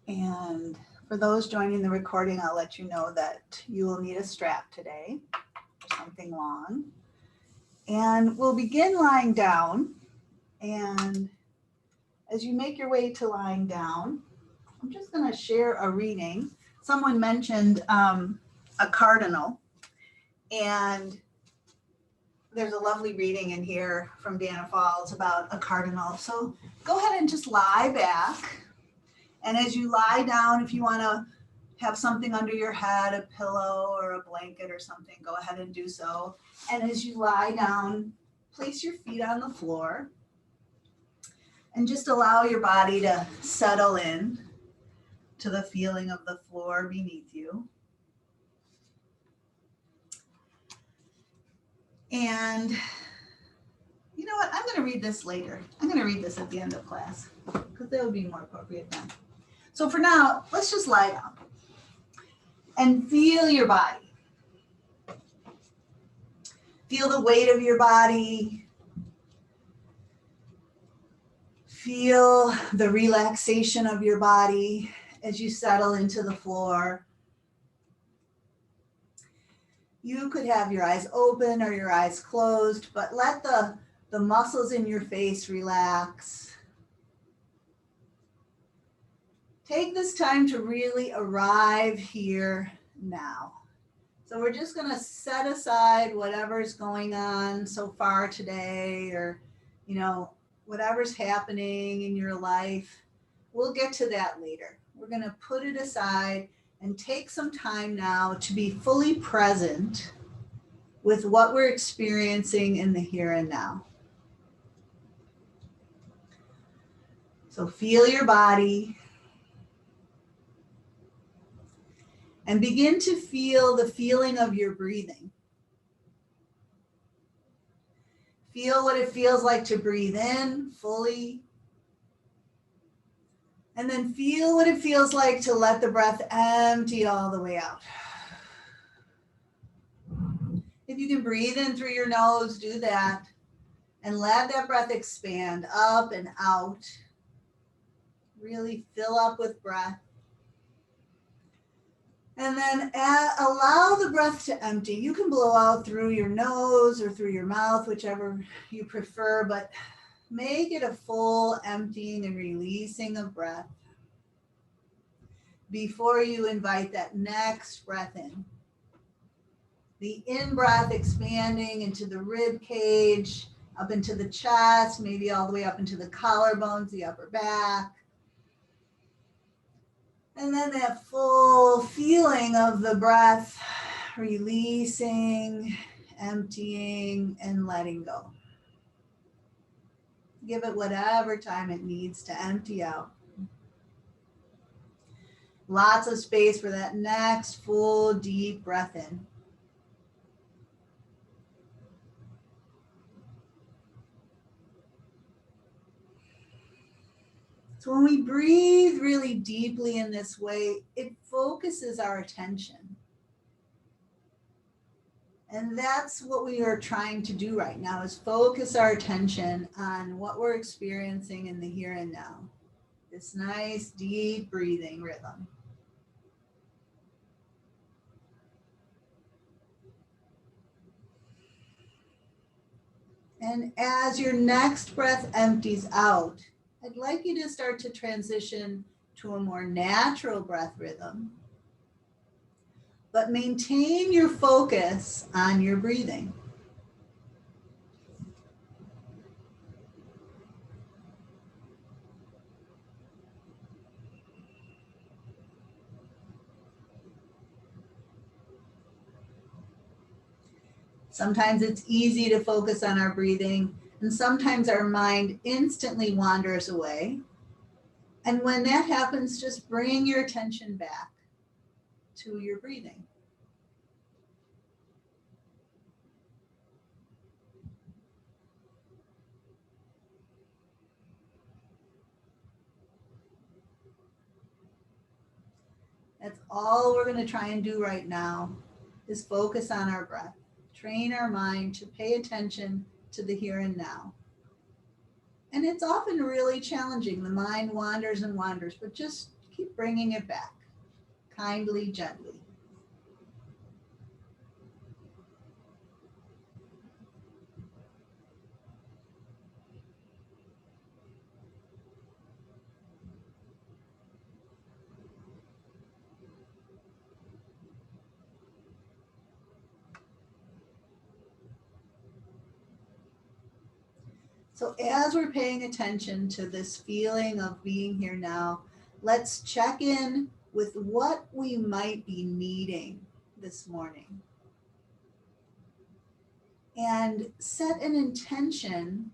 And for those joining the recording, I'll let you know that you will need a strap today, or something long. And we'll begin lying down. And as you make your way to lying down, I'm just going to share a reading. Someone mentioned a cardinal, and there's a lovely reading in here from Dana Falls about a cardinal. So go ahead and just lie back. And as you lie down, if you want to have something under your head, a pillow or a blanket or something, go ahead and do so. And as you lie down, place your feet on the floor and just allow your body to settle in to the feeling of the floor beneath you. And you know what? I'm going to read this later. I'm going to read this at the end of class because that would be more appropriate then. So for now, let's just lie down and feel your body. Feel the weight of your body. Feel the relaxation of your body as you settle into the floor. You could have your eyes open or your eyes closed, but let the muscles in your face relax. Take this time to really arrive here now. So we're just going to set aside whatever's going on so far today, or, whatever's happening in your life. We'll get to that later. We're going to put it aside and take some time now to be fully present with what we're experiencing in the here and now. So feel your body and begin to feel the feeling of your breathing. Feel what it feels like to breathe in fully. And then feel what it feels like to let the breath empty all the way out. If you can breathe in through your nose, do that. And let that breath expand up and out. Really fill up with breath. And then allow the breath to empty. You can blow out through your nose or through your mouth, whichever you prefer, but make it a full emptying and releasing of breath before you invite that next breath in. The in-breath expanding into the rib cage, up into the chest, maybe all the way up into the collarbones, the upper back. And then that full feeling of the breath releasing, emptying, and letting go. Give it whatever time it needs to empty out. Lots of space for that next full deep breath in. So when we breathe really deeply in this way, it focuses our attention. And that's what we are trying to do right now, is focus our attention on what we're experiencing in the here and now. This nice deep breathing rhythm. And as your next breath empties out, I'd like you to start to transition to a more natural breath rhythm, but maintain your focus on your breathing. Sometimes it's easy to focus on our breathing, and sometimes our mind instantly wanders away. And when that happens, just bring your attention back to your breathing. That's all we're going to try and do right now, is focus on our breath. Train our mind to pay attention to the here and now. And it's often really challenging. The mind wanders and wanders, but just keep bringing it back, kindly, gently. So as we're paying attention to this feeling of being here now, let's check in with what we might be needing this morning. And set an intention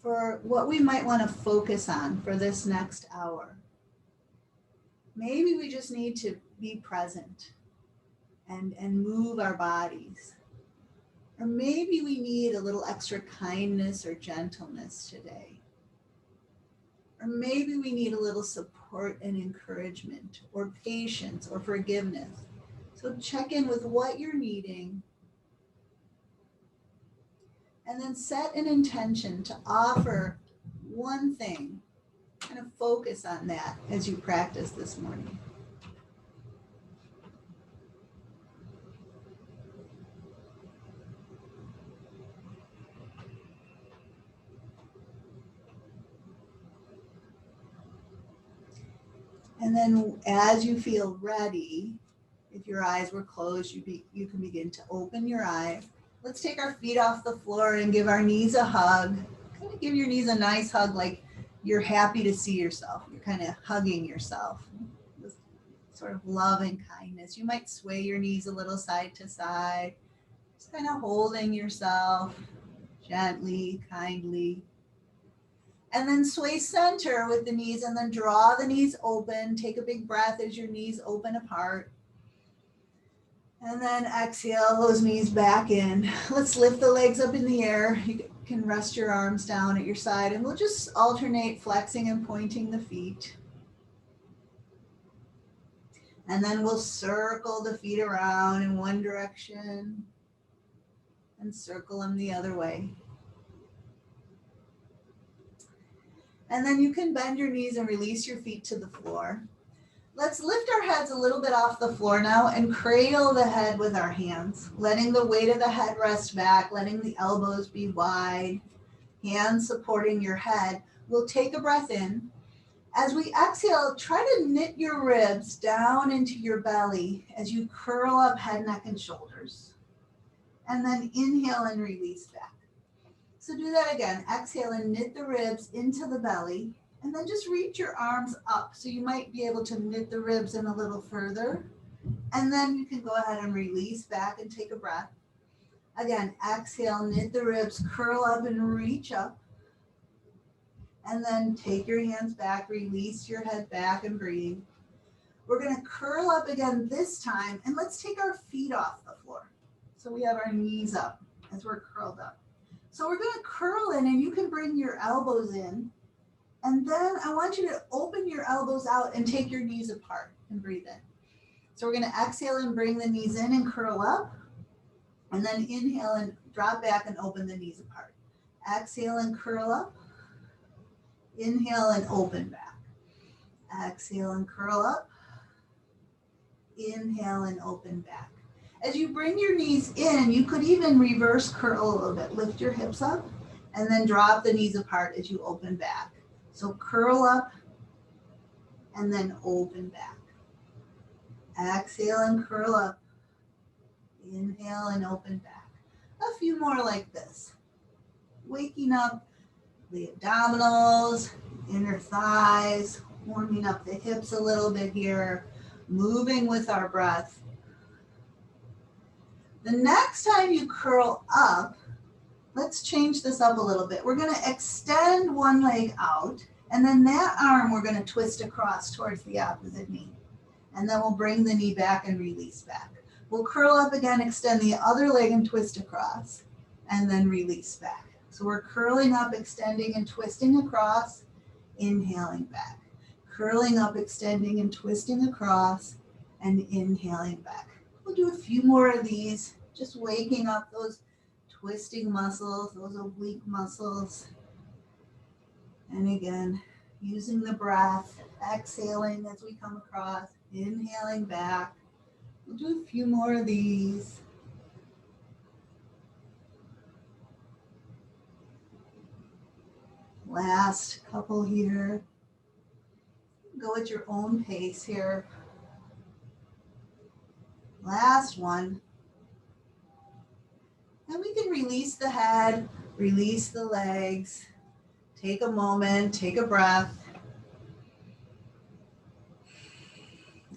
for what we might want to focus on for this next hour. Maybe we just need to be present and move our bodies. Or maybe we need a little extra kindness or gentleness today. Or maybe we need a little support and encouragement or patience or forgiveness. So check in with what you're needing. And then set an intention to offer one thing. Kind of focus on that as you practice this morning. And then as you feel ready, if your eyes were closed, you can begin to open your eyes. Let's take our feet off the floor and give our knees a hug. Kind of give your knees a nice hug like you're happy to see yourself. You're kind of hugging yourself with sort of love and kindness. You might sway your knees a little side to side, just kind of holding yourself gently, kindly. And then sway center with the knees and then draw the knees open. Take a big breath as your knees open apart. And then exhale those knees back in. Let's lift the legs up in the air. You can rest your arms down at your side and we'll just alternate flexing and pointing the feet. And then we'll circle the feet around in one direction and circle them the other way. And then you can bend your knees and release your feet to the floor. Let's lift our heads a little bit off the floor now and cradle the head with our hands, letting the weight of the head rest back, letting the elbows be wide, hands supporting your head. We'll take a breath in. As we exhale, try to knit your ribs down into your belly as you curl up head, neck, and shoulders. And then inhale and release back. So do that again. Exhale and knit the ribs into the belly. And then just reach your arms up. So you might be able to knit the ribs in a little further. And then you can go ahead and release back and take a breath. Again, exhale, knit the ribs, curl up and reach up. And then take your hands back, release your head back and breathe. We're going to curl up again this time. And let's take our feet off the floor. So we have our knees up as we're curled up. So we're going to curl in and you can bring your elbows in. And then I want you to open your elbows out and take your knees apart and breathe in. So we're going to exhale and bring the knees in and curl up. And then inhale and drop back and open the knees apart. Exhale and curl up. Inhale and open back. Exhale and curl up. Inhale and open back. As you bring your knees in, you could even reverse curl a little bit. Lift your hips up and then drop the knees apart as you open back. So curl up and then open back. Exhale and curl up. Inhale and open back. A few more like this. Waking up the abdominals, inner thighs, warming up the hips a little bit here, moving with our breath. The next time you curl up, let's change this up a little bit. We're going to extend one leg out, and then that arm we're going to twist across towards the opposite knee. And then we'll bring the knee back and release back. We'll curl up again, extend the other leg and twist across, and then release back. So we're curling up, extending and twisting across, inhaling back. Curling up, extending and twisting across, and inhaling back. We'll do a few more of these, just waking up those twisting muscles, those oblique muscles. And again, using the breath, exhaling as we come across, inhaling back. We'll do a few more of these. Last couple here. Go at your own pace here. Last one. And we can release the head, release the legs. Take a moment, take a breath.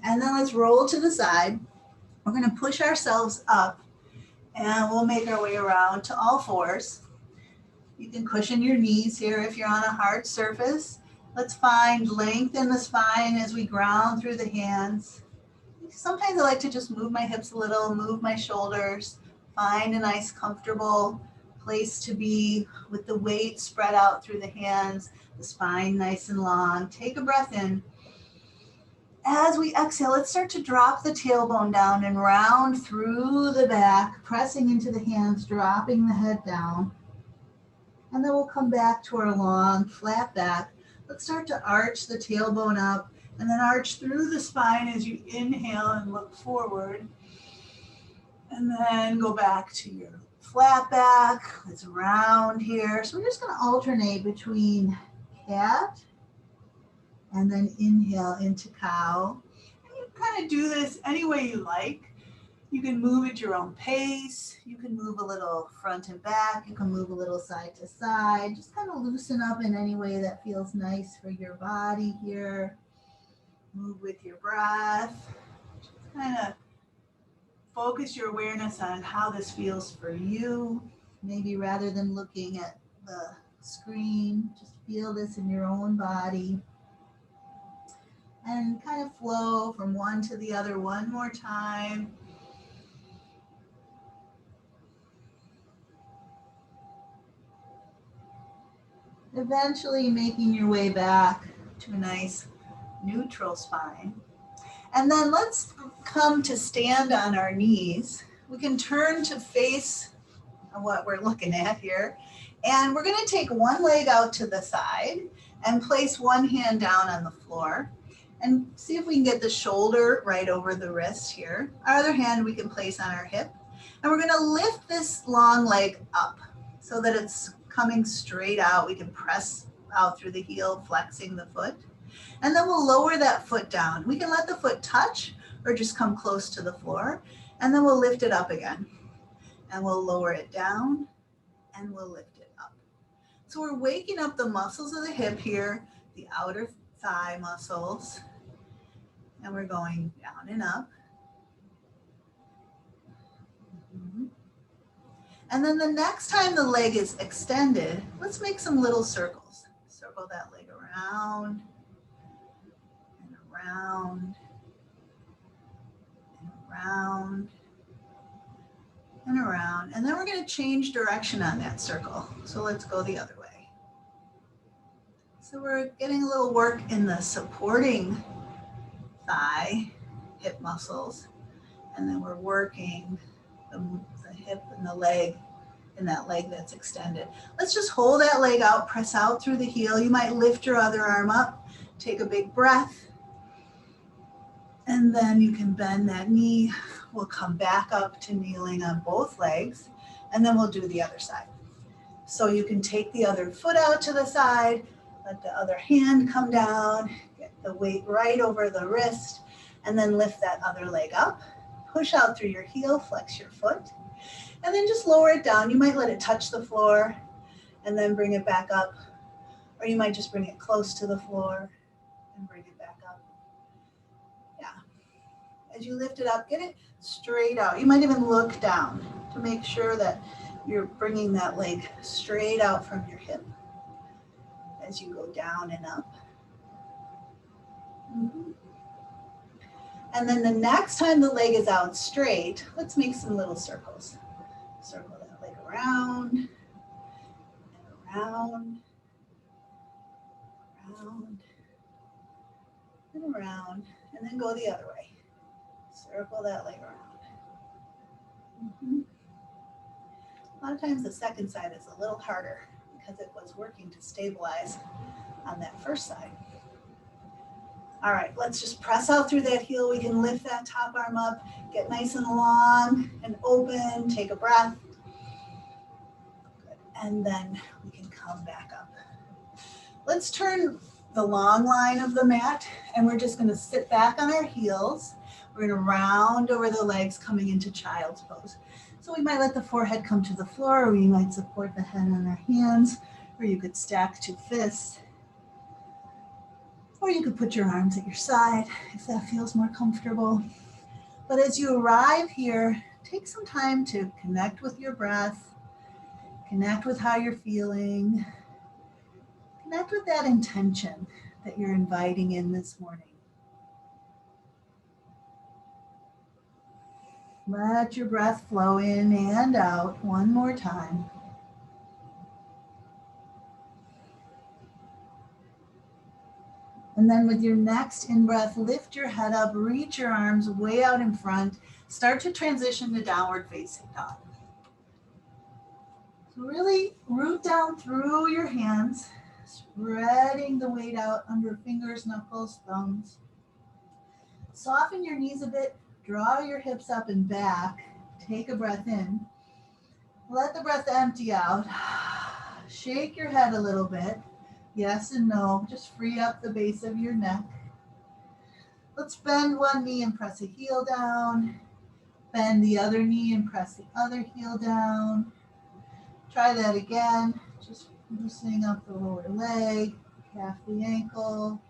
And then let's roll to the side. We're going to push ourselves up and we'll make our way around to all fours. You can cushion your knees here if you're on a hard surface. Let's find length in the spine as we ground through the hands. Sometimes I like to just move my hips a little, move my shoulders, find a nice comfortable place to be with the weight spread out through the hands, the spine nice and long. Take a breath in. As we exhale, let's start to drop the tailbone down and round through the back, pressing into the hands, dropping the head down. And then we'll come back to our long, flat back. Let's start to arch the tailbone up and then arch through the spine as you inhale and look forward. And then go back to your flat back. Let's round here. So we're just going to alternate between cat and then inhale into cow. And you kind of do this any way you like. You can move at your own pace. You can move a little front and back. You can move a little side to side. Just kind of loosen up in any way that feels nice for your body here. Move with your breath. Just kind of focus your awareness on how this feels for you. Maybe rather than looking at the screen, just feel this in your own body. And kind of flow from one to the other one more time. Eventually making your way back to a nice neutral spine. And then let's come to stand on our knees. We can turn to face what we're looking at here. And we're going to take one leg out to the side and place one hand down on the floor. And see if we can get the shoulder right over the wrist here. Our other hand we can place on our hip. And we're going to lift this long leg up so that it's coming straight out. We can press out through the heel, flexing the foot. And then we'll lower that foot down. We can let the foot touch or just come close to the floor. And then we'll lift it up again. And we'll lower it down and we'll lift it up. So we're waking up the muscles of the hip here, the outer thigh muscles. And we're going down and up. And then the next time the leg is extended, let's make some little circles. Circle that leg around and around and around and around. And then we're going to change direction on that circle. So let's go the other way. So we're getting a little work in the supporting thigh, hip muscles. And then we're working the hip and the leg and that leg that's extended. Let's just hold that leg out, press out through the heel. You might lift your other arm up, take a big breath, and then you can bend that knee. We'll come back up to kneeling on both legs, and then we'll do the other side. So you can take the other foot out to the side, let the other hand come down, get the weight right over the wrist, and then lift that other leg up. Push out through your heel, flex your foot, and then just lower it down. You might let it touch the floor and then bring it back up, or you might just bring it close to the floor and bring it back up. Yeah. As you lift it up, get it straight out. You might even look down to make sure that you're bringing that leg straight out from your hip as you go down and up. Mm-hmm. And then the next time the leg is out straight, let's make some little circles. Circle that leg around, and around, around, and around, and then go the other way. Circle that leg around. Mm-hmm. A lot of times the second side is a little harder because it was working to stabilize on that first side. All right, let's just press out through that heel. We can lift that top arm up, get nice and long and open, take a breath. Good. And then we can come back up. Let's turn the long line of the mat, and we're just gonna sit back on our heels. We're gonna round over the legs coming into child's pose. So we might let the forehead come to the floor, or we might support the head on our hands, or you could stack 2 fists. Or you could put your arms at your side if that feels more comfortable. But as you arrive here, take some time to connect with your breath, connect with how you're feeling, connect with that intention that you're inviting in this morning. Let your breath flow in and out one more time. And then with your next in-breath, lift your head up, reach your arms way out in front. Start to transition to downward facing dog. So really root down through your hands, spreading the weight out under fingers, knuckles, thumbs. Soften your knees a bit, draw your hips up and back. Take a breath in. Let the breath empty out. Shake your head a little bit. Yes and no, just free up the base of your neck. Let's bend one knee and press a heel down. Bend the other knee and press the other heel down. Try that again, just loosening up the lower leg, calf the ankle.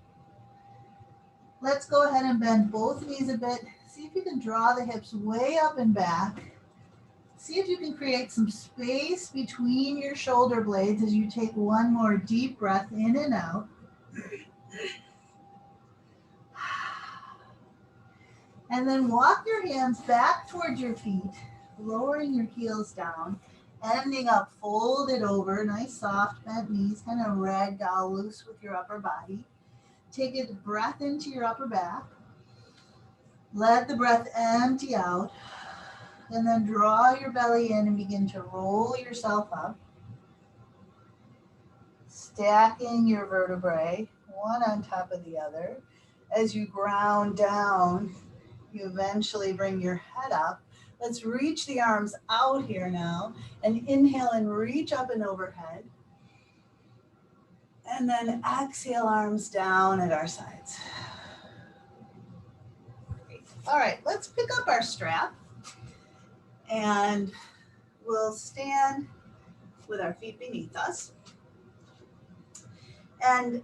Let's go ahead and bend both knees a bit. See if you can draw the hips way up and back. See if you can create some space between your shoulder blades as you take one more deep breath in and out. And then walk your hands back towards your feet, lowering your heels down, ending up folded over, nice soft bent knees, kind of ragdoll loose with your upper body. Take a breath into your upper back. Let the breath empty out. And then draw your belly in and begin to roll yourself up. Stacking your vertebrae, one on top of the other. As you ground down, you eventually bring your head up. Let's reach the arms out here now. And inhale and reach up and overhead. And then exhale, arms down at our sides. Great. All right, let's pick up our strap. And we'll stand with our feet beneath us. And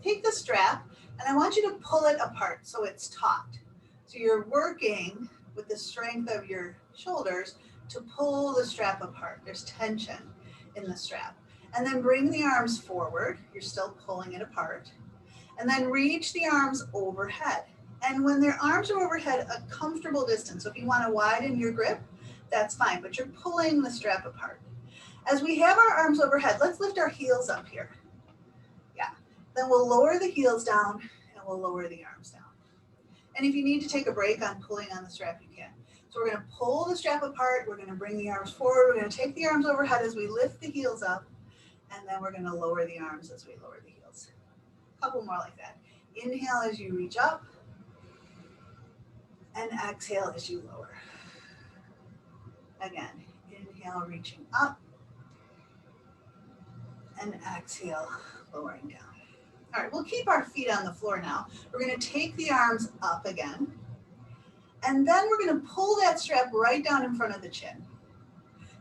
take the strap, and I want you to pull it apart so it's taut. So you're working with the strength of your shoulders to pull the strap apart. There's tension in the strap. And then bring the arms forward. You're still pulling it apart. And then reach the arms overhead. And when their arms are overhead, a comfortable distance. So if you want to widen your grip, that's fine, but you're pulling the strap apart. As we have our arms overhead, let's lift our heels up here. Yeah. Then we'll lower the heels down and we'll lower the arms down. And if you need to take a break on pulling on the strap, you can. So we're going to pull the strap apart. We're going to bring the arms forward. We're going to take the arms overhead as we lift the heels up. And then we're going to lower the arms as we lower the heels. A couple more like that. Inhale as you reach up. And exhale as you lower. Again, inhale, reaching up. And exhale, lowering down. All right, we'll keep our feet on the floor now. We're going to take the arms up again. And then we're going to pull that strap right down in front of the chin.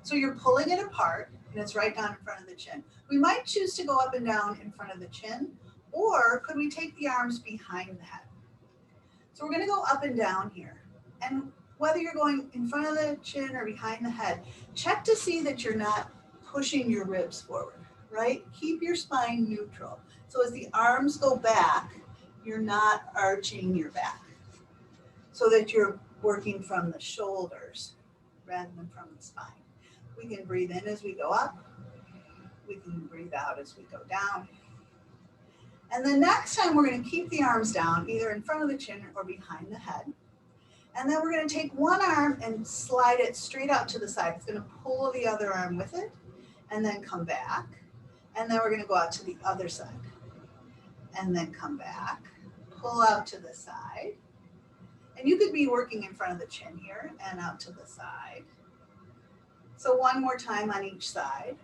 So you're pulling it apart, and it's right down in front of the chin. We might choose to go up and down in front of the chin, or could we take the arms behind the head? So we're going to go up and down here. And whether you're going in front of the chin or behind the head, check to see that you're not pushing your ribs forward, right? Keep your spine neutral. So as the arms go back, you're not arching your back, so that you're working from the shoulders rather than from the spine. We can breathe in as we go up. We can breathe out as we go down. And then next time we're going to keep the arms down, either in front of the chin or behind the head. And then we're going to take one arm and slide it straight out to the side. It's going to pull the other arm with it and then come back. And then we're going to go out to the other side. and then come back, pull out to the side. And you could be working in front of the chin here and out to the side. So one more time on each side.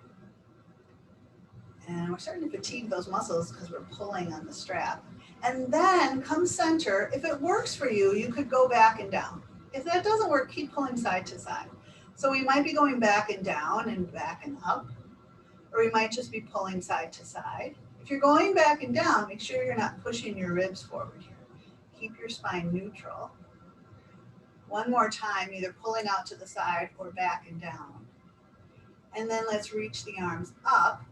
And we're starting to fatigue those muscles because we're pulling on the strap. And then come center. If it works for you, you could go back and down. If that doesn't work, keep pulling side to side. So we might be going back and down and back and up, or we might just be pulling side to side. If you're going back and down, make sure you're not pushing your ribs forward here. Keep your spine neutral. One more time, either pulling out to the side or back and down. And then let's reach the arms up,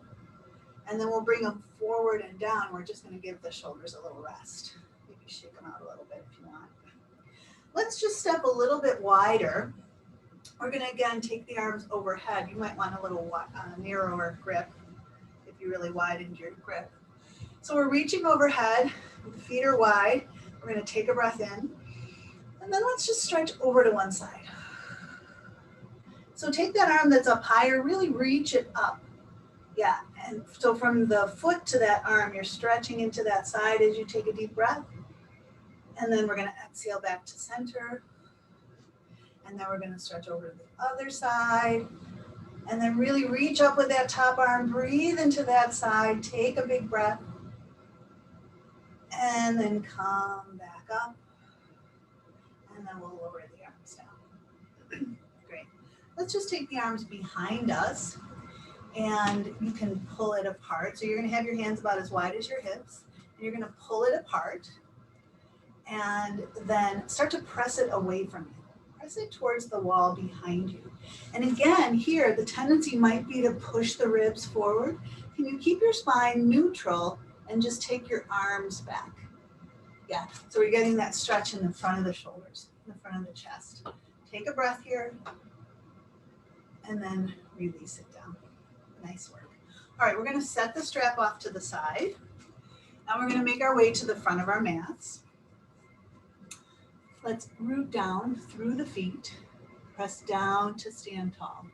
and then we'll bring them forward and down. We're just going to give the shoulders a little rest. Maybe shake them out a little bit if you want. Let's just step a little bit wider. We're going to, again, take the arms overhead. You might want a little narrower grip if you really widened your grip. So we're reaching overhead. The feet are wide. We're going to take a breath in. And then let's just stretch over to one side. So take that arm that's up higher, really reach it up. Yeah, and so from the foot to that arm, you're stretching into that side as you take a deep breath. And then we're going to exhale back to center. And then we're going to stretch over to the other side. And then really reach up with that top arm, breathe into that side, take a big breath. And then come back up. And then we'll lower the arms down. Great. Let's just take the arms behind us, and you can pull it apart. So you're going to have your hands about as wide as your hips, and you're going to pull it apart, and then start to press it away from you. Press it towards the wall behind you. And again, here, the tendency might be to push the ribs forward. Can you keep your spine neutral and just take your arms back? Yeah, so we're getting that stretch in the front of the shoulders, in the front of the chest. Take a breath here, and then release it down. Nice work. All right, we're going to set the strap off to the side. Now we're going to make our way to the front of our mats. Let's root down through the feet, press down to stand tall.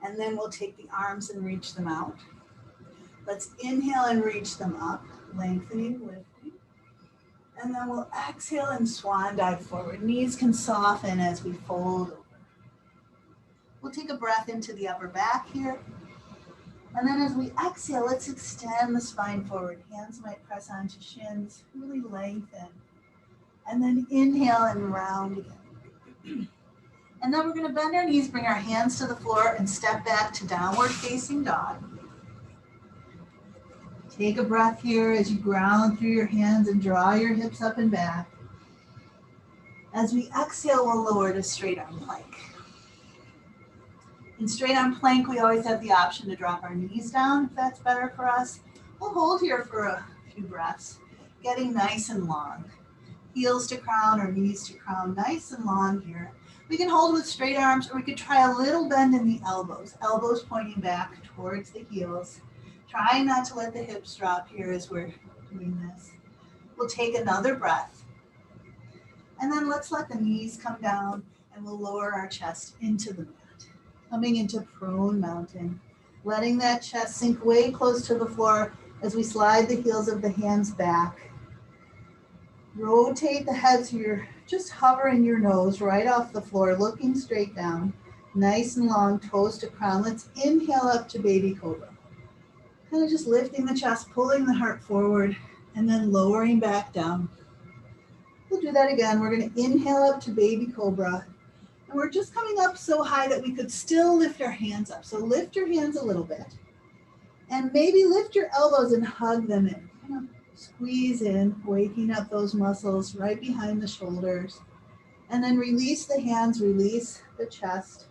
And then we'll take the arms and reach them out. Let's inhale and reach them up, lengthening, lifting. And then we'll exhale and swan dive forward. Knees can soften as we fold over. We'll take a breath into the upper back here. And then as we exhale, let's extend the spine forward. Hands might press onto shins, really lengthen. And then inhale and round again. And then we're going to bend our knees, bring our hands to the floor, and step back to downward facing dog. Take a breath here as you ground through your hands and draw your hips up and back. As we exhale, we'll lower to straight arm plank. In straight arm plank, we always have the option to drop our knees down if that's better for us. We'll hold here for a few breaths, getting nice and long. Heels to crown or knees to crown, nice and long here. We can hold with straight arms, or we could try a little bend in the elbows. Elbows pointing back towards the heels. Trying not to let the hips drop here as we're doing this. We'll take another breath. And then let's let the knees come down, and we'll lower our chest into the mat. Coming into prone mountain. Letting that chest sink way close to the floor as we slide the heels of the hands back. Rotate the head so you're just hovering your nose right off the floor, looking straight down. Nice and long, toes to crown. Let's inhale up to baby cobra. Kind of just lifting the chest, pulling the heart forward, and then lowering back down. We'll do that again. We're going to inhale up to baby cobra. And we're just coming up so high that we could still lift our hands up. So lift your hands a little bit. And maybe lift your elbows and hug them in. Kind of squeeze in, waking up those muscles right behind the shoulders. And then release the hands, release the chest.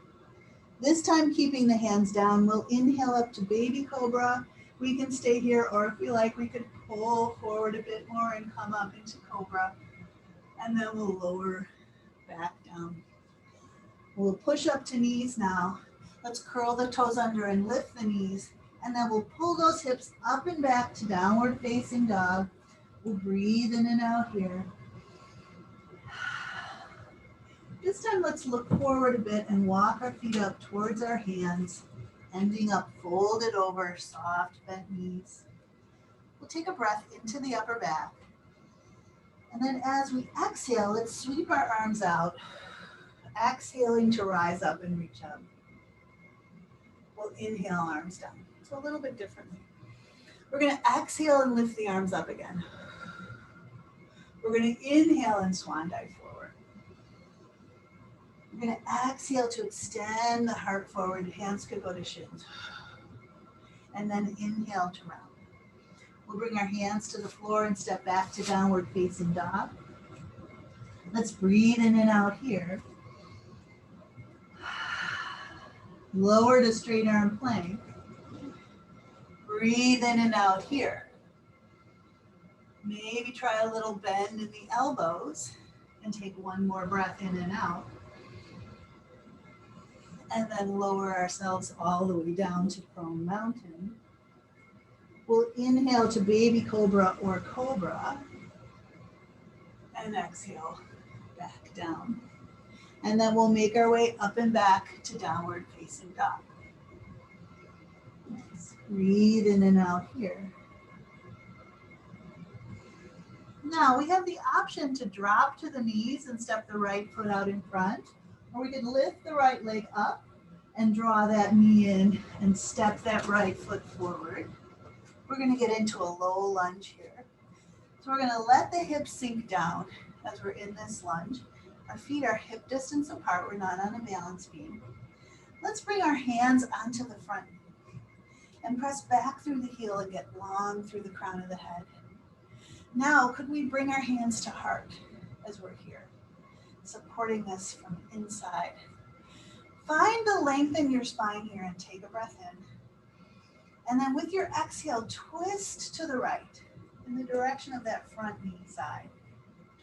This time keeping the hands down, we'll inhale up to baby cobra. We can stay here, or if we like, we could pull forward a bit more and come up into cobra. And then we'll lower back down. We'll push up to knees now. Let's curl the toes under and lift the knees. And then we'll pull those hips up and back to downward facing dog. We'll breathe in and out here. This time, let's look forward a bit and walk our feet up towards our hands, ending up folded over, soft bent knees. We'll take a breath into the upper back. And then as we exhale, let's sweep our arms out, exhaling to rise up and reach up. We'll inhale, arms down. So a little bit differently. We're going to exhale and lift the arms up again. We're going to inhale and swan dive forward. We're going to exhale to extend the heart forward. Hands could go to shins. And then inhale to round. We'll bring our hands to the floor and step back to downward facing dog. Let's breathe in and out here. Lower to straight arm plank. Breathe in and out here. Maybe try a little bend in the elbows and take one more breath in and out. And then lower ourselves all the way down to prone mountain. We'll inhale to baby cobra or cobra. And exhale back down. And then we'll make our way up and back to downward facing dog. Nice. Breathe in and out here. Now we have the option to drop to the knees and step the right foot out in front, or we can lift the right leg up and draw that knee in and step that right foot forward. We're going to get into a low lunge here. So we're going to let the hips sink down as we're in this lunge. Our feet are hip distance apart. We're not on a balance beam. Let's bring our hands onto the front knee and press back through the heel and get long through the crown of the head. Now, could we bring our hands to heart as we're here, supporting this from inside. Find the length in your spine here and take a breath in. And then with your exhale, twist to the right in the direction of that front knee side.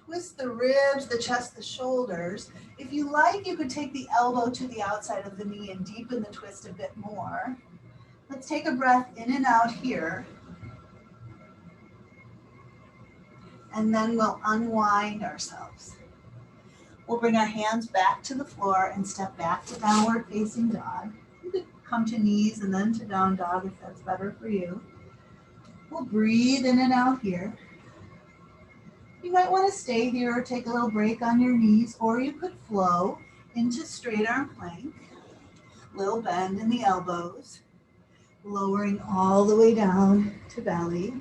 Twist the ribs, the chest, the shoulders. If you like, you could take the elbow to the outside of the knee and deepen the twist a bit more. Let's take a breath in and out here. And then we'll unwind ourselves. We'll bring our hands back to the floor and step back to downward facing dog. You could come to knees and then to down dog if that's better for you. We'll breathe in and out here. You might want to stay here or take a little break on your knees, or you could flow into straight arm plank. Little bend in the elbows, lowering all the way down to belly.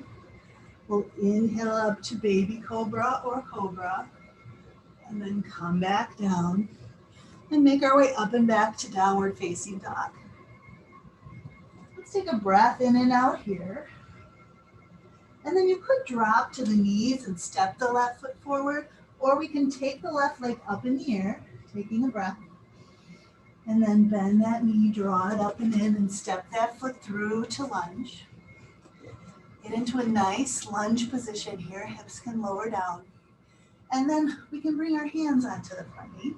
We'll inhale up to baby cobra or cobra, and then come back down and make our way up and back to downward facing dog. Let's take a breath in and out here. And then you could drop to the knees and step the left foot forward, or we can take the left leg up in the air, taking a breath, and then bend that knee, draw it up and in, and step that foot through to lunge. Get into a nice lunge position here, hips can lower down. And then we can bring our hands onto the front knee.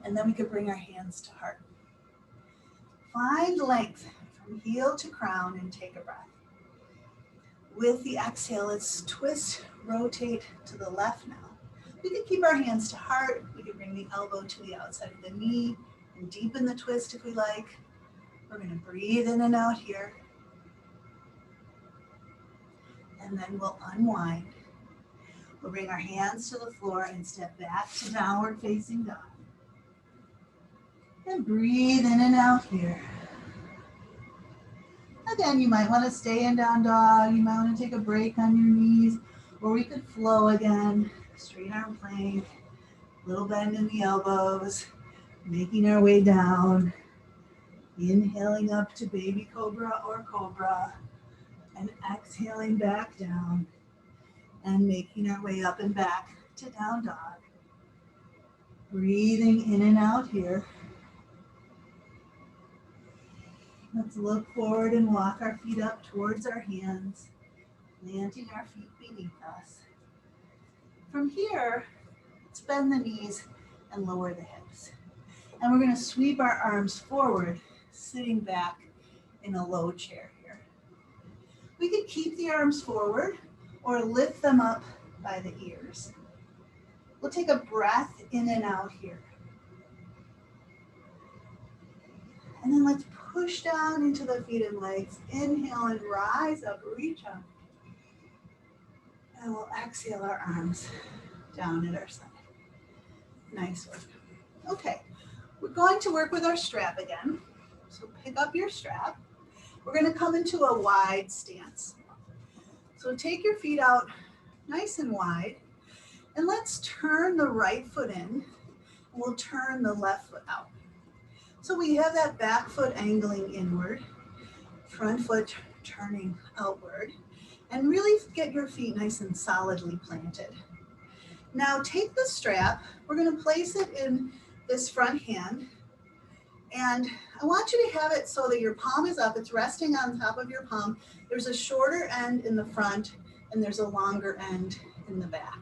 And then we can bring our hands to heart. Find length from heel to crown and take a breath. With the exhale, let's twist, rotate to the left now. We can keep our hands to heart. We can bring the elbow to the outside of the knee and deepen the twist if we like. We're going to breathe in and out here. And then we'll unwind. We'll bring our hands to the floor and step back to downward facing dog. And breathe in and out here. Again, you might want to stay in down dog. You might want to take a break on your knees, or we could flow again. Straight arm plank, little bend in the elbows, making our way down. Inhaling up to baby cobra or cobra, and exhaling back down, and making our way up and back to down dog. Breathing in and out here. Let's look forward and walk our feet up towards our hands, planting our feet beneath us. From here, let's bend the knees and lower the hips. And we're going to sweep our arms forward, sitting back in a low chair here. We could keep the arms forward or lift them up by the ears. We'll take a breath in and out here. And then let's push down into the feet and legs. Inhale and rise up, reach up. And we'll exhale our arms down at our side. Nice work. Okay, we're going to work with our strap again. So pick up your strap. We're going to come into a wide stance. So take your feet out nice and wide. And let's turn the right foot in. We'll turn the left foot out. So we have that back foot angling inward, front foot turning outward, and really get your feet nice and solidly planted. Now take the strap, we're going to place it in this front hand, and I want you to have it so that your palm is up, it's resting on top of your palm. There's a shorter end in the front, and there's a longer end in the back.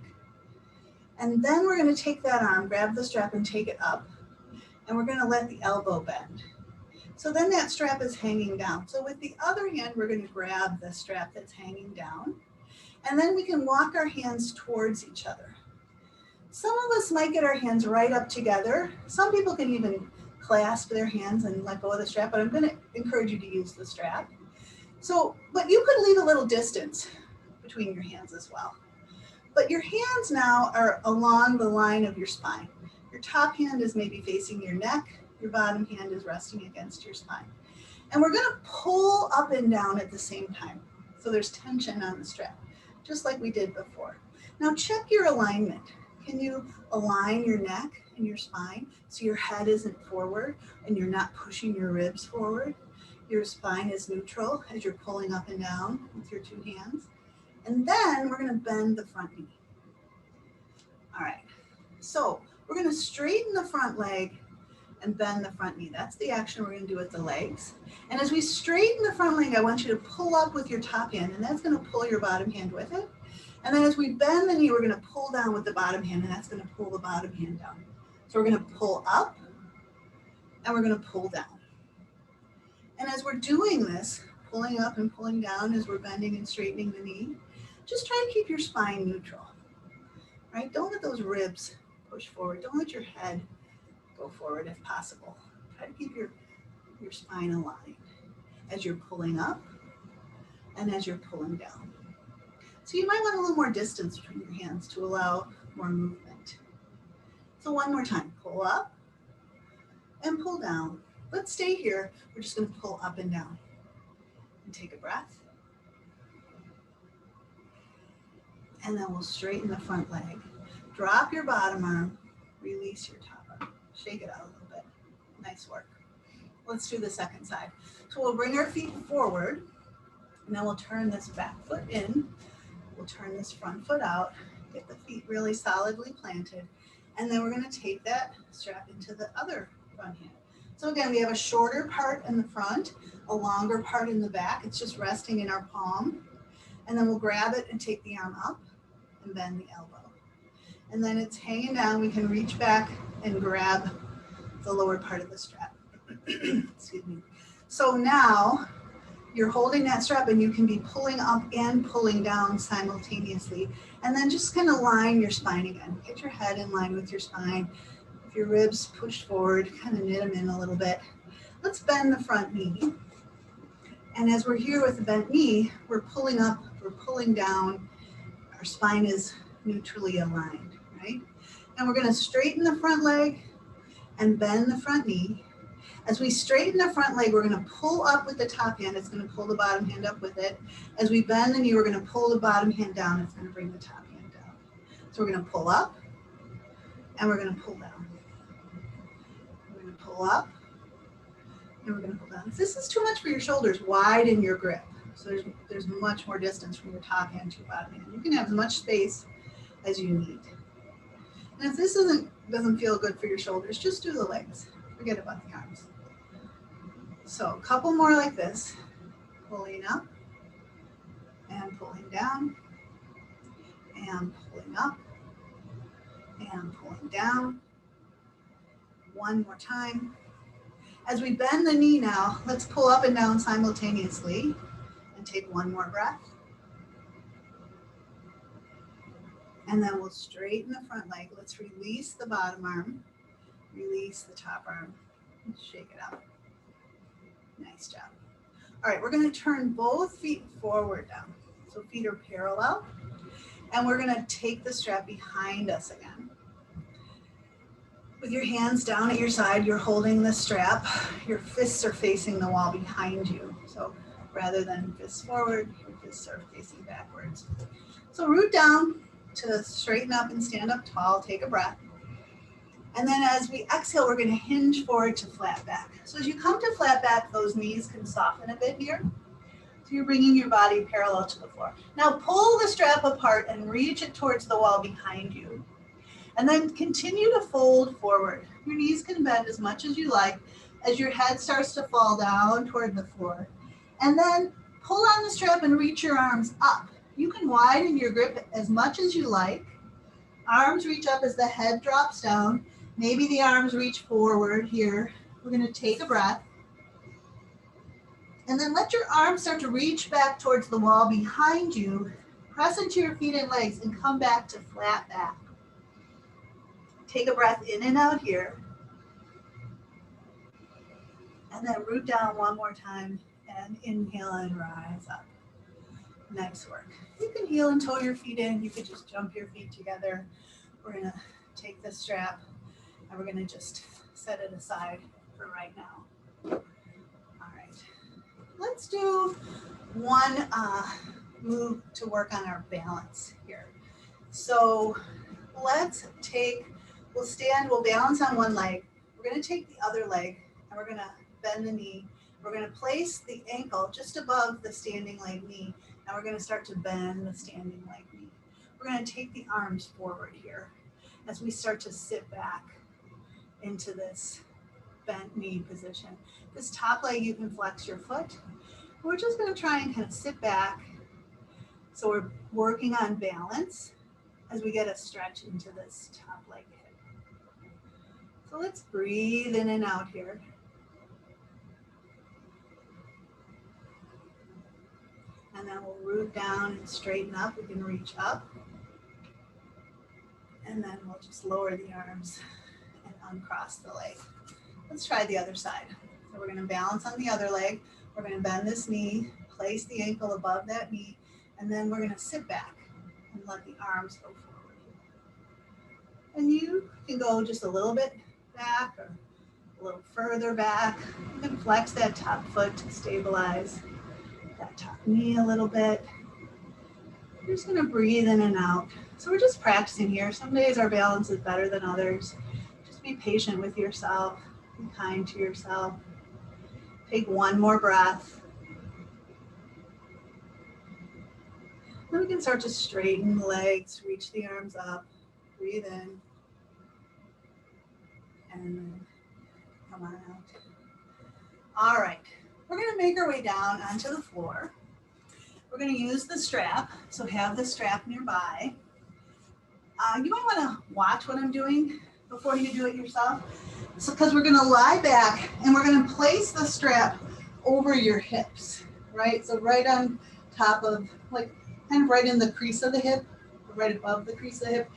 And then we're going to take that arm, grab the strap and take it up, and we're going to let the elbow bend. So then that strap is hanging down. So with the other hand, we're going to grab the strap that's hanging down, and then we can walk our hands towards each other. Some of us might get our hands right up together. Some people can even clasp their hands and let go of the strap, but I'm going to encourage you to use the strap. So, but you could leave a little distance between your hands as well. But your hands now are along the line of your spine. Your top hand is maybe facing your neck. Your bottom hand is resting against your spine. And we're going to pull up and down at the same time. So there's tension on the strap, just like we did before. Now check your alignment. Can you align your neck and your spine so your head isn't forward and you're not pushing your ribs forward? Your spine is neutral as you're pulling up and down with your two hands. And then we're going to bend the front knee. All right, so we're going to straighten the front leg and bend the front knee. That's the action we're going to do with the legs. And as we straighten the front leg, I want you to pull up with your top hand, and that's going to pull your bottom hand with it. And then as we bend the knee, we're going to pull down with the bottom hand, and that's going to pull the bottom hand down. So we're going to pull up, and we're going to pull down. And as we're doing this, pulling up and pulling down as we're bending and straightening the knee, just try and keep your spine neutral, right? Don't let those ribs push forward. Don't let your head go forward if possible. Try to keep your spine aligned as you're pulling up and as you're pulling down. So you might want a little more distance between your hands to allow more movement. So one more time, pull up and pull down. Let's stay here. We're just going to pull up and down. And take a breath. And then we'll straighten the front leg. Drop your bottom arm, release your top arm. Shake it out a little bit. Nice work. Let's do the second side. So we'll bring our feet forward, and then we'll turn this back foot in. We'll turn this front foot out, get the feet really solidly planted, and then we're going to take that strap into the other front hand. So again, we have a shorter part in the front, a longer part in the back. It's just resting in our palm. And then we'll grab it and take the arm up and bend the elbow. And then it's hanging down. We can reach back and grab the lower part of the strap. Excuse me. So now you're holding that strap and you can be pulling up and pulling down simultaneously. And then just kind of line your spine again. Get your head in line with your spine. If your ribs push forward, kind of knit them in a little bit. Let's bend the front knee. And as we're here with the bent knee, we're pulling up, we're pulling down. Our spine is neutrally aligned, right? And we're going to straighten the front leg and bend the front knee. As we straighten the front leg, we're going to pull up with the top hand. It's going to pull the bottom hand up with it. As we bend the knee, we're going to pull the bottom hand down. It's going to bring the top hand down. So we're going to pull up and we're going to pull down. We're going to pull up and we're going to pull down. If this is too much for your shoulders, widen your grip. So there's much more distance from your top hand to your bottom hand. You can have as much space as you need. And if this doesn't feel good for your shoulders, just do the legs. Forget about the arms. So a couple more like this. Pulling up and pulling down and pulling up and pulling down. One more time. As we bend the knee now, let's pull up and down simultaneously and take one more breath. And then we'll straighten the front leg. Let's release the bottom arm, release the top arm, and shake it out. Nice job. All right, we're going to turn both feet forward down. So feet are parallel. And we're going to take the strap behind us again. With your hands down at your side, you're holding the strap. Your fists are facing the wall behind you. So rather than fists forward, your fists are facing backwards. So root down to straighten up and stand up tall. Take a breath. And then as we exhale, we're going to hinge forward to flat back. So as you come to flat back, those knees can soften a bit here. So you're bringing your body parallel to the floor. Now pull the strap apart and reach it towards the wall behind you. And then continue to fold forward. Your knees can bend as much as you like as your head starts to fall down toward the floor. And then pull on the strap and reach your arms up. You can widen your grip as much as you like. Arms reach up as the head drops down. Maybe the arms reach forward here. We're going to take a breath. And then let your arms start to reach back towards the wall behind you. Press into your feet and legs and come back to flat back. Take a breath in and out here. And then root down one more time and inhale and rise up. Nice work. You can heel and toe your feet in. You could just jump your feet together. We're going to take the strap and we're going to just set it aside for right now. All right. Let's do one move to work on our balance here. So let's take, we'll stand, we'll balance on one leg. We're going to take the other leg and we're going to bend the knee. We're going to place the ankle just above the standing leg knee. And we're going to start to bend the standing leg knee. We're going to take the arms forward here as we start to sit back into this bent knee position. This top leg, you can flex your foot. We're just going to try and kind of sit back. So we're working on balance as we get a stretch into this top leg hip. So let's breathe in and out here. And then we'll root down and straighten up. We can reach up. And then we'll just lower the arms and uncross the leg. Let's try the other side. So we're going to balance on the other leg. We're going to bend this knee, place the ankle above that knee, and then we're going to sit back and let the arms go forward. And you can go just a little bit back or a little further back. You can flex that top foot to stabilize that top knee a little bit. You're just going to breathe in and out. So we're just practicing here. Some days our balance is better than others. Just be patient with yourself. Be kind to yourself. Take one more breath. Then we can start to straighten the legs, reach the arms up, breathe in, and then come on out. All right, we're going to make our way down onto the floor. We're going to use the strap, so have the strap nearby. You might want to watch what I'm doing before you do it yourself. So, because we're going to lie back and we're going to place the strap over your hips, right? So right on top of, like, kind of right in the crease of the hip, right above the crease of the hip.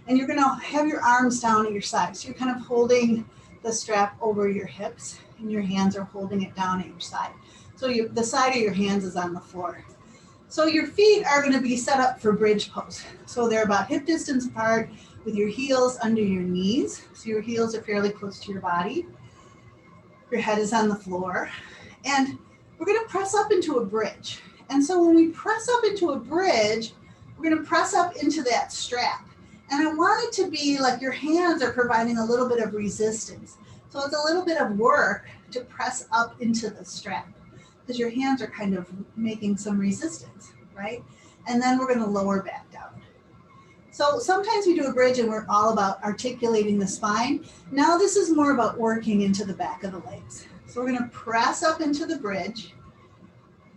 And you're going to have your arms down at your sides. So you're kind of holding the strap over your hips and your hands are holding it down at your side. So the side of your hands is on the floor. So your feet are going to be set up for bridge pose. So they're about hip distance apart with your heels under your knees. So your heels are fairly close to your body. Your head is on the floor. And we're going to press up into a bridge. And so when we press up into a bridge, we're going to press up into that strap. And I want it to be like your hands are providing a little bit of resistance. So it's a little bit of work to press up into the strap because your hands are kind of making some resistance, right? And then we're going to lower back down. So sometimes we do a bridge and we're all about articulating the spine. Now this is more about working into the back of the legs. So we're going to press up into the bridge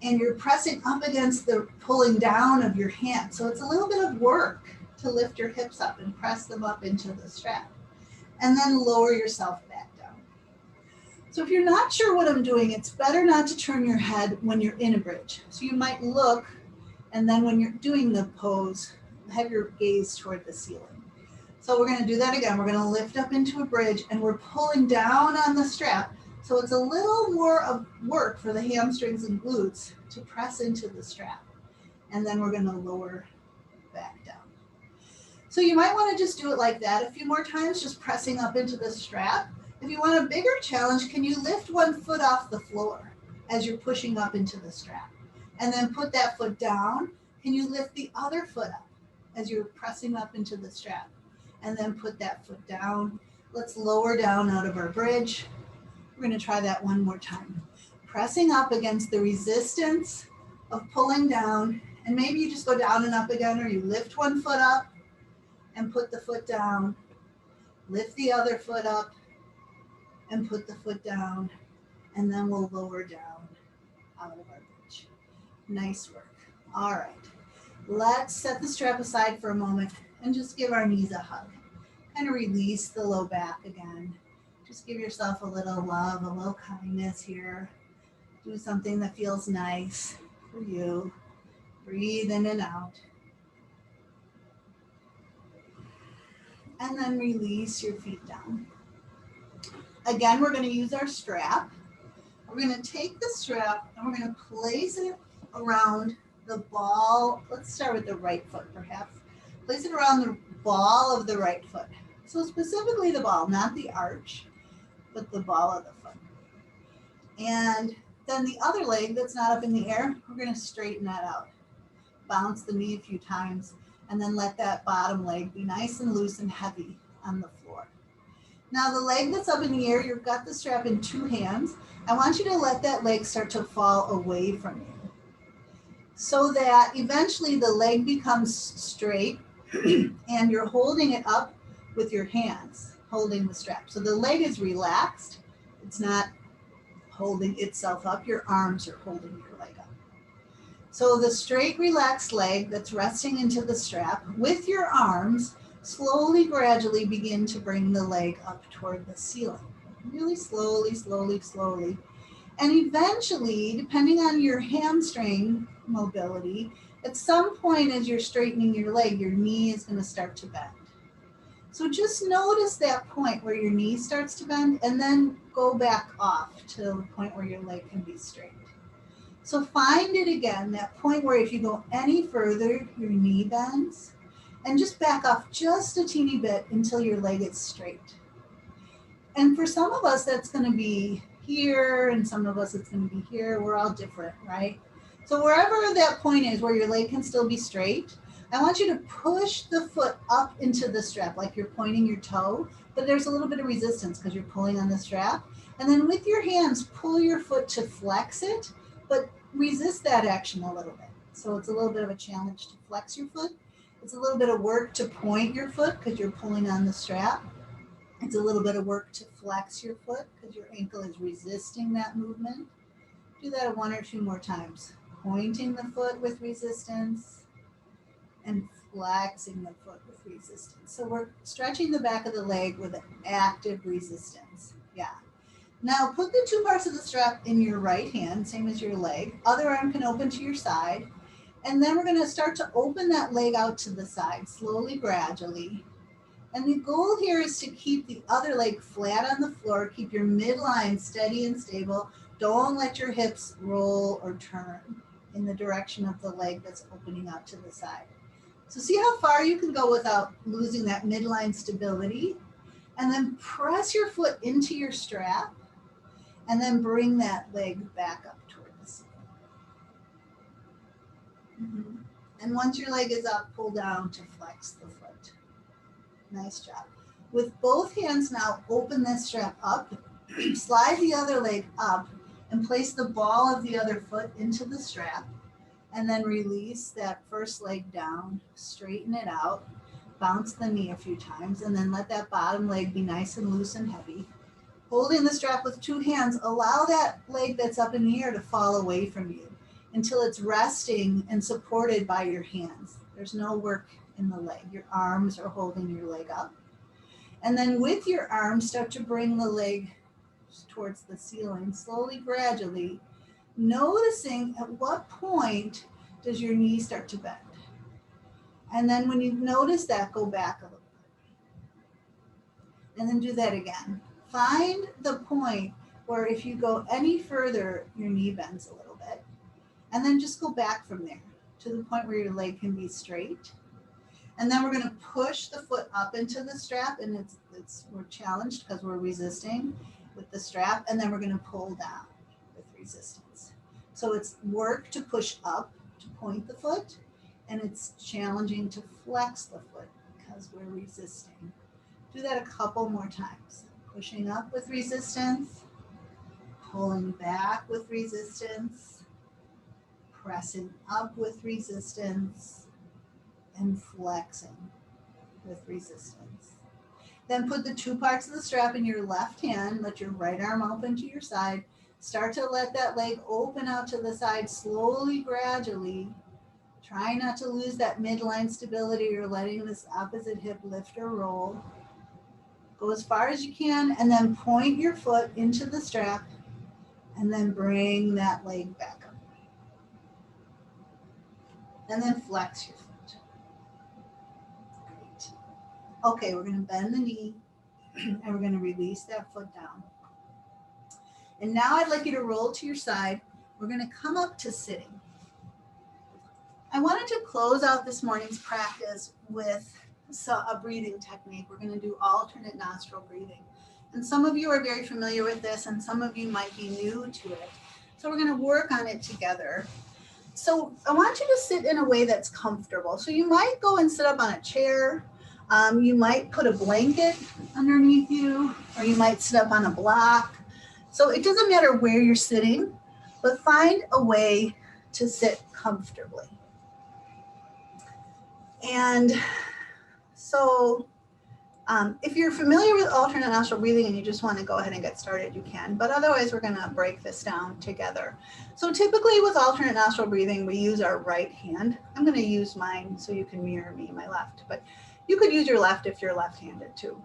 and you're pressing up against the pulling down of your hand. So it's a little bit of work to lift your hips up and press them up into the strap and then lower yourself back down. So if you're not sure what I'm doing, it's better not to turn your head when you're in a bridge. So you might look, and then when you're doing the pose, have your gaze toward the ceiling. So we're going to do that again. We're going to lift up into a bridge and we're pulling down on the strap, So it's a little more of work for the hamstrings and glutes to press into the strap. And then we're going to lower back down. So you might want to just do it like that a few more times, just pressing up into the strap. If you want a bigger challenge, can you lift one foot off the floor as you're pushing up into the strap? And then put that foot down. Can you lift the other foot up as you're pressing up into the strap? And then put that foot down. Let's lower down out of our bridge. We're going to try that one more time. Pressing up against the resistance of pulling down. And maybe you just go down and up again, or you lift one foot up and put the foot down. Lift the other foot up and put the foot down. And then we'll lower down out of our bridge. Nice work. All right. Let's set the strap aside for a moment and just give our knees a hug. Kind of release the low back again. Just give yourself a little love, a little kindness here. Do something that feels nice for you. Breathe in and out. And then release your feet down. Again, we're going to use our strap. We're going to take the strap and we're going to place it around the ball. Let's start with the right foot, perhaps. Place it around the ball of the right foot. So specifically the ball, not the arch, but the ball of the foot. And then the other leg that's not up in the air, we're going to straighten that out. Bounce the knee a few times, and then let that bottom leg be nice and loose and heavy on the floor. Now the leg that's up in the air, you've got the strap in two hands. I want you to let that leg start to fall away from you so that eventually the leg becomes straight and you're holding it up with your hands, holding the strap. So the leg is relaxed. It's not holding itself up. Your arms are holding your leg up. So the straight, relaxed leg that's resting into the strap with your arms, slowly, gradually begin to bring the leg up toward the ceiling. Really slowly, slowly, slowly. And eventually, depending on your hamstring mobility, at some point as you're straightening your leg, your knee is going to start to bend. So just notice that point where your knee starts to bend and then go back off to the point where your leg can be straight. So find it again, that point where if you go any further, your knee bends, and just back off just a teeny bit until your leg is straight. And for some of us, that's going to be here, and some of us, it's going to be here. We're all different, right? So wherever that point is where your leg can still be straight, I want you to push the foot up into the strap like you're pointing your toe, but there's a little bit of resistance because you're pulling on the strap. And then with your hands, pull your foot to flex it, but resist that action a little bit. So it's a little bit of a challenge to flex your foot. It's a little bit of work to point your foot because you're pulling on the strap. It's a little bit of work to flex your foot because your ankle is resisting that movement. Do that one or two more times. Pointing the foot with resistance and flexing the foot with resistance. So we're stretching the back of the leg with an active resistance. Yeah. Now put the two parts of the strap in your right hand, same as your leg. Other arm can open to your side. And then we're going to start to open that leg out to the side, slowly, gradually. And the goal here is to keep the other leg flat on the floor, keep your midline steady and stable. Don't let your hips roll or turn in the direction of the leg that's opening out to the side. So see how far you can go without losing that midline stability. And then press your foot into your strap and then bring that leg back up toward the ceiling. And once your leg is up, pull down to flex the foot. Nice job. With both hands now, open this strap up, slide the other leg up, and place the ball of the other foot into the strap, and then release that first leg down, straighten it out, bounce the knee a few times, and then let that bottom leg be nice and loose and heavy. Holding the strap with two hands, allow that leg that's up in the air to fall away from you until it's resting and supported by your hands. There's no work in the leg. Your arms are holding your leg up. And then with your arms, start to bring the leg towards the ceiling, slowly, gradually, noticing at what point does your knee start to bend. And then when you've noticed that, go back a little bit. And then do that again. Find the point where if you go any further, your knee bends a little bit. And then just go back from there to the point where your leg can be straight. And then we're going to push the foot up into the strap, and we're challenged because we're resisting with the strap, and then we're going to pull down with resistance. So it's work to push up to point the foot, and it's challenging to flex the foot because we're resisting. Do that a couple more times. Pushing up with resistance, pulling back with resistance, pressing up with resistance, and flexing with resistance. Then put the two parts of the strap in your left hand, let your right arm open to your side. Start to let that leg open out to the side slowly, gradually. Try not to lose that midline stability. You're letting this opposite hip lift or roll. Go as far as you can, and then point your foot into the strap, and then bring that leg back up. And then flex your foot. Great. Okay, we're going to bend the knee, and we're going to release that foot down. And now I'd like you to roll to your side. We're going to come up to sitting. I wanted to close out this morning's practice with a breathing technique. We're going to do alternate nostril breathing. And some of you are very familiar with this, and some of you might be new to it. So we're going to work on it together. So I want you to sit in a way that's comfortable. So you might go and sit up on a chair. You might put a blanket underneath you, or you might sit up on a block. So it doesn't matter where you're sitting, but find a way to sit comfortably. And so if you're familiar with alternate nostril breathing and you just want to go ahead and get started, you can. But otherwise, we're going to break this down together. So typically with alternate nostril breathing, we use our right hand. I'm going to use mine so you can mirror me, my left. But you could use your left if you're left-handed too.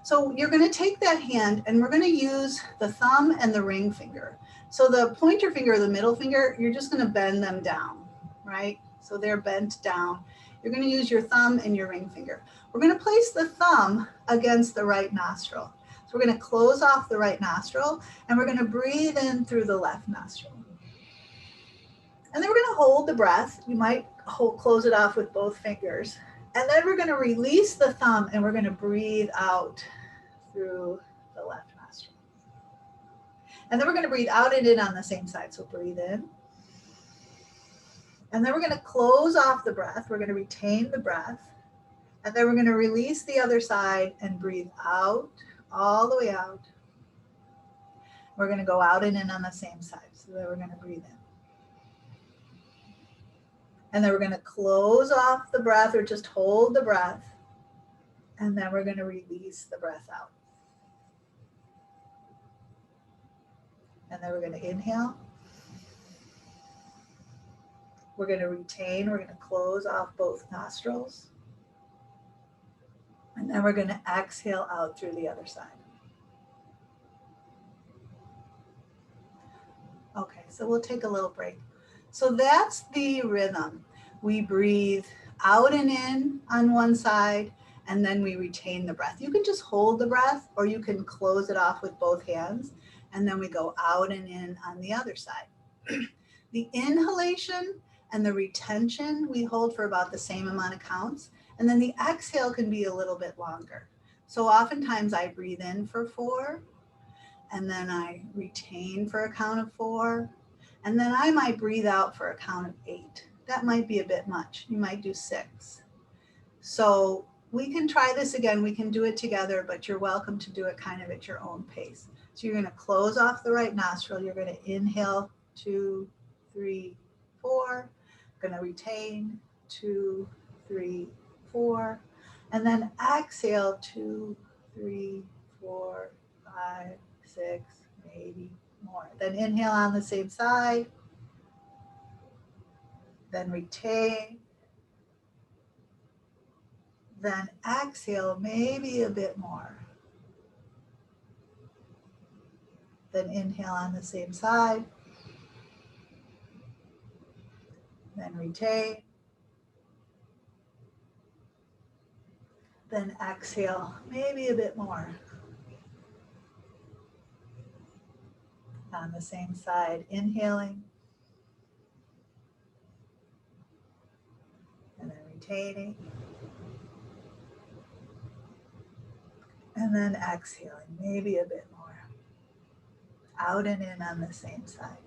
So you're going to take that hand, and we're going to use the thumb and the ring finger. So the pointer finger or the middle finger, you're just going to bend them down, right? So they're bent down. You're going to use your thumb and your ring finger. We're going to place the thumb against the right nostril. So we're going to close off the right nostril, and we're going to breathe in through the left nostril. And then we're going to hold the breath. You might close it off with both fingers. And then we're going to release the thumb, and we're going to breathe out through the left nostril. And then we're going to breathe out and in on the same side. So breathe in. And then we're going to close off the breath. We're going to retain the breath. And then we're going to release the other side and breathe out, all the way out. We're going to go out and in on the same side. So then we're going to breathe in. And then we're going to close off the breath, or just hold the breath. And then we're going to release the breath out. And then we're going to inhale. We're going to retain. We're going to close off both nostrils. And then we're going to exhale out through the other side. Okay, so we'll take a little break. So that's the rhythm. We breathe out and in on one side, and then we retain the breath. You can just hold the breath, or you can close it off with both hands, and then we go out and in on the other side. The inhalation and the retention we hold for about the same amount of counts, and then the exhale can be a little bit longer. So oftentimes I breathe in for 4, and then I retain for a count of 4, and then I might breathe out for a count of 8. That might be a bit much. You might do 6. So we can try this again. We can do it together, but you're welcome to do it kind of at your own pace. So you're going to close off the right nostril. You're going to inhale 2, 3, 4. Going to retain 2, 3, 4. And then exhale 2, 3, 4, 5, 6, maybe more. Then inhale on the same side. Then retain. Then exhale maybe a bit more. Then inhale on the same side. Then retain. Then exhale maybe a bit more. On the same side, inhaling and then retaining. And then exhaling, maybe a bit more. Out and in on the same side.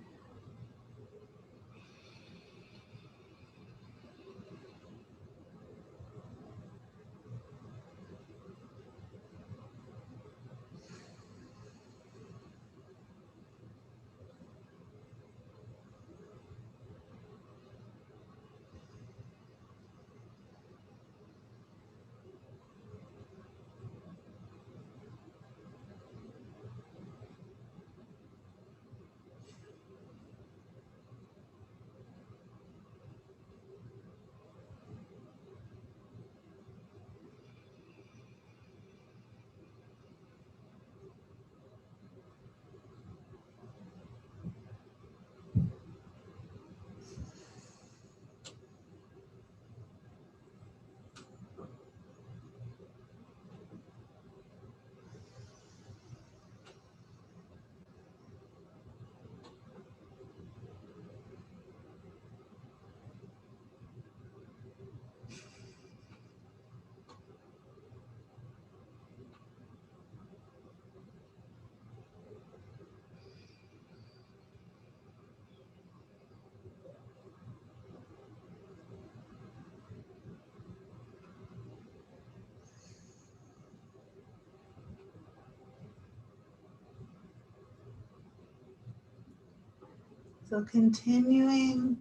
So continuing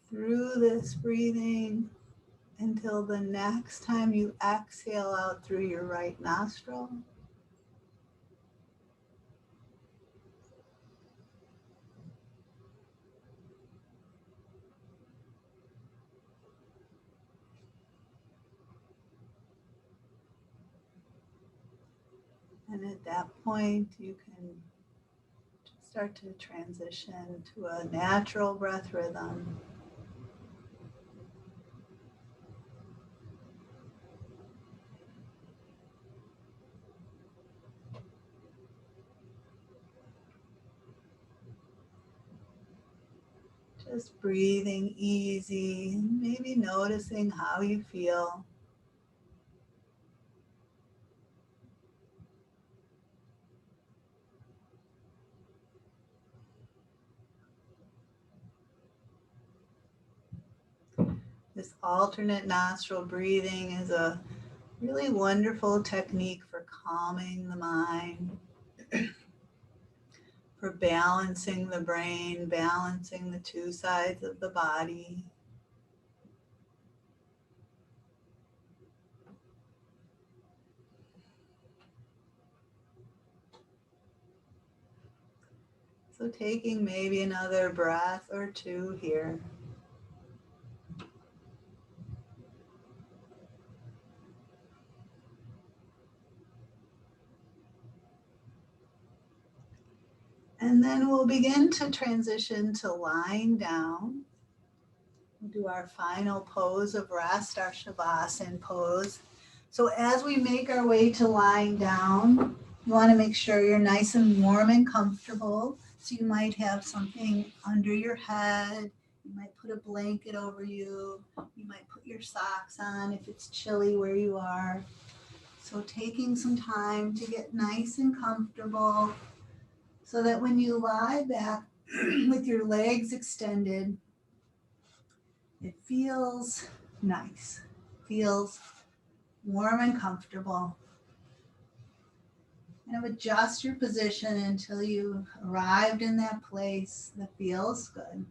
through this breathing until the next time you exhale out through your right nostril. And at that point, you can start to transition to a natural breath rhythm. Just breathing easy, maybe noticing how you feel. This alternate nostril breathing is a really wonderful technique for calming the mind, for balancing the brain, balancing the two sides of the body. So taking maybe another breath or two here. And then we'll begin to transition to lying down. We'll do our final pose of rest, our Shavasana pose. So as we make our way to lying down, you want to make sure you're nice and warm and comfortable. So you might have something under your head. You might put a blanket over you. You might put your socks on if it's chilly where you are. So taking some time to get nice and comfortable so that when you lie back with your legs extended, it feels nice, feels warm and comfortable. And adjust your position until you've arrived in that place that feels good.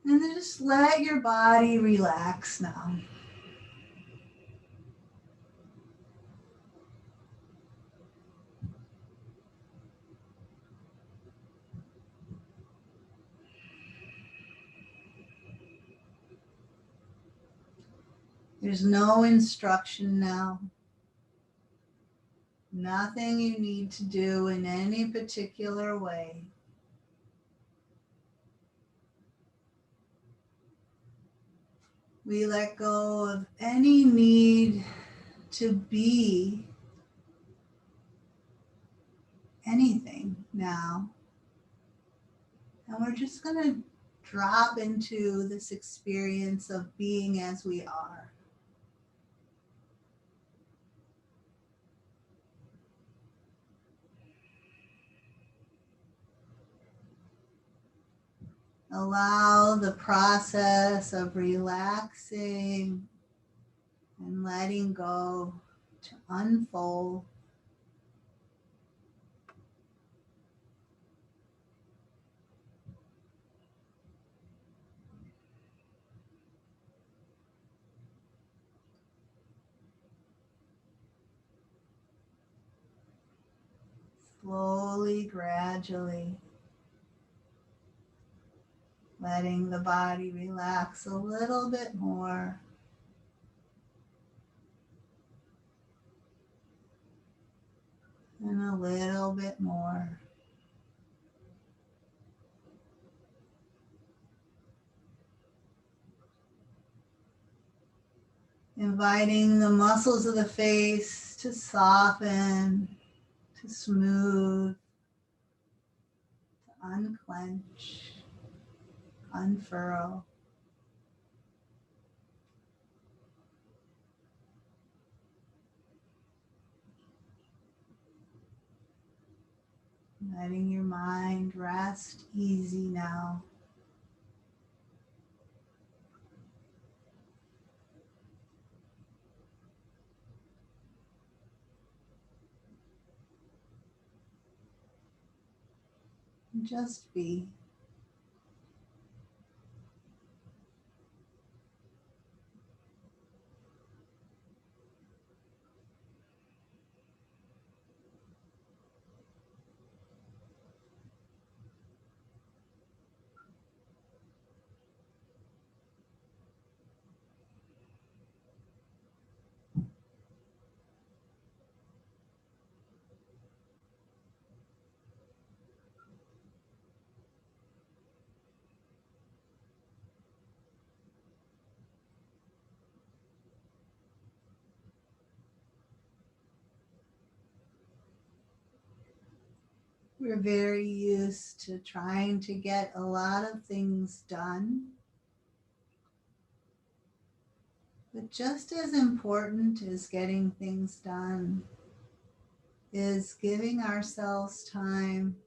And then just let your body relax now. There's no instruction now. Nothing you need to do in any particular way. We let go of any need to be kind of drop into this experience of being as we are. Allow the process of relaxing and letting go to unfold. Slowly, gradually, letting the body relax a little bit more. And a little bit more. Inviting the muscles of the face to soften, to smooth, to unclench, unfurl. Letting your mind rest easy now. Just be. We're very used to trying to get a lot of things done. But just as important as getting things done is giving ourselves time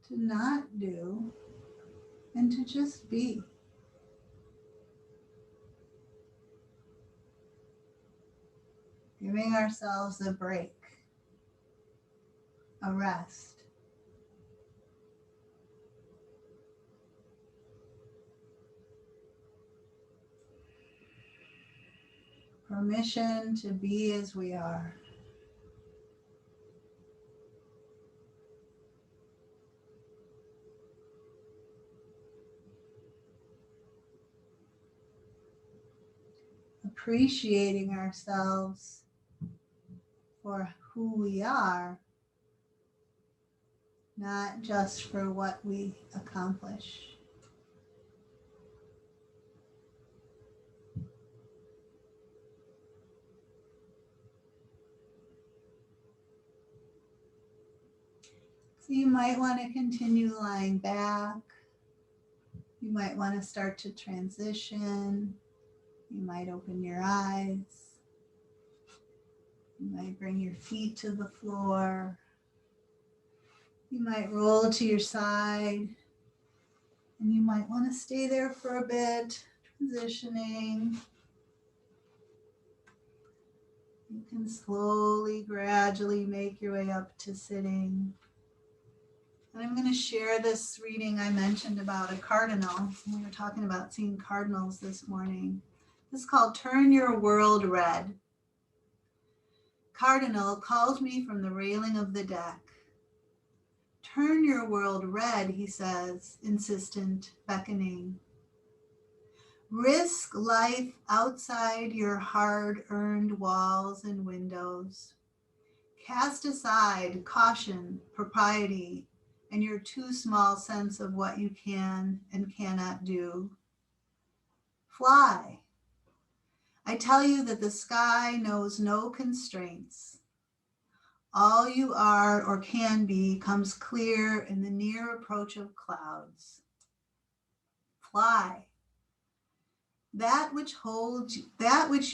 to not do and to just be. Giving ourselves a break, a rest. Permission to be as we are. Appreciating ourselves for who we are, not just for what we accomplish. So you might want to continue lying back. You might want to start to transition. You might open your eyes. You might bring your feet to the floor. You might roll to your side. And you might want to stay there for a bit, transitioning. You can slowly, gradually make your way up to sitting. And I'm going to share this reading I mentioned about a cardinal. We were talking about seeing cardinals this morning. This is called Turn Your World Red. Cardinal called me from the railing of the deck. Turn your world red, he says, insistent, beckoning. Risk life outside your hard-earned walls and windows. Cast aside caution, propriety, and your too small sense of what you can and cannot do. Fly. I tell you that the sky knows no constraints. All you are or can be comes clear in the near approach of clouds. fly. That which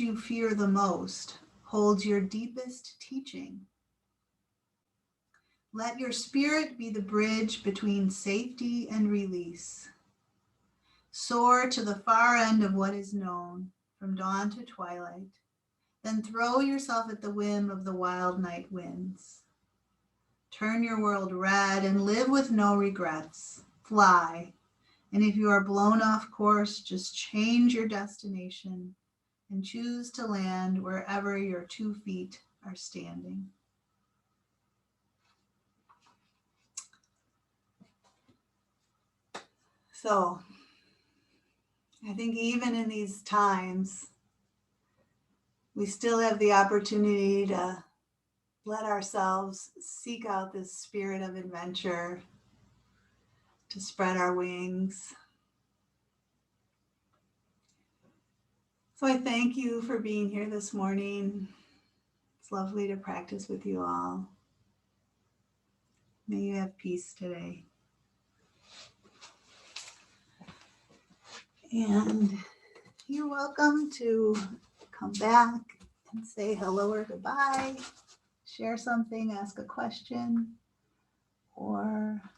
you fear the most holds your deepest teaching. Let your spirit be the bridge between safety and release. Soar to the far end of what is known, from dawn to twilight. Then throw yourself at the whim of the wild night winds. Turn your world red and live with no regrets. Fly. And if you are blown off course, just change your destination and choose to land wherever your 2 feet are standing. So, I think even in these times, we still have the opportunity to let ourselves seek out this spirit of adventure, to spread our wings. So I thank you for being here this morning. It's lovely to practice with you all. May you have peace today. And you're welcome to come back and say hello or goodbye, share something, ask a question, or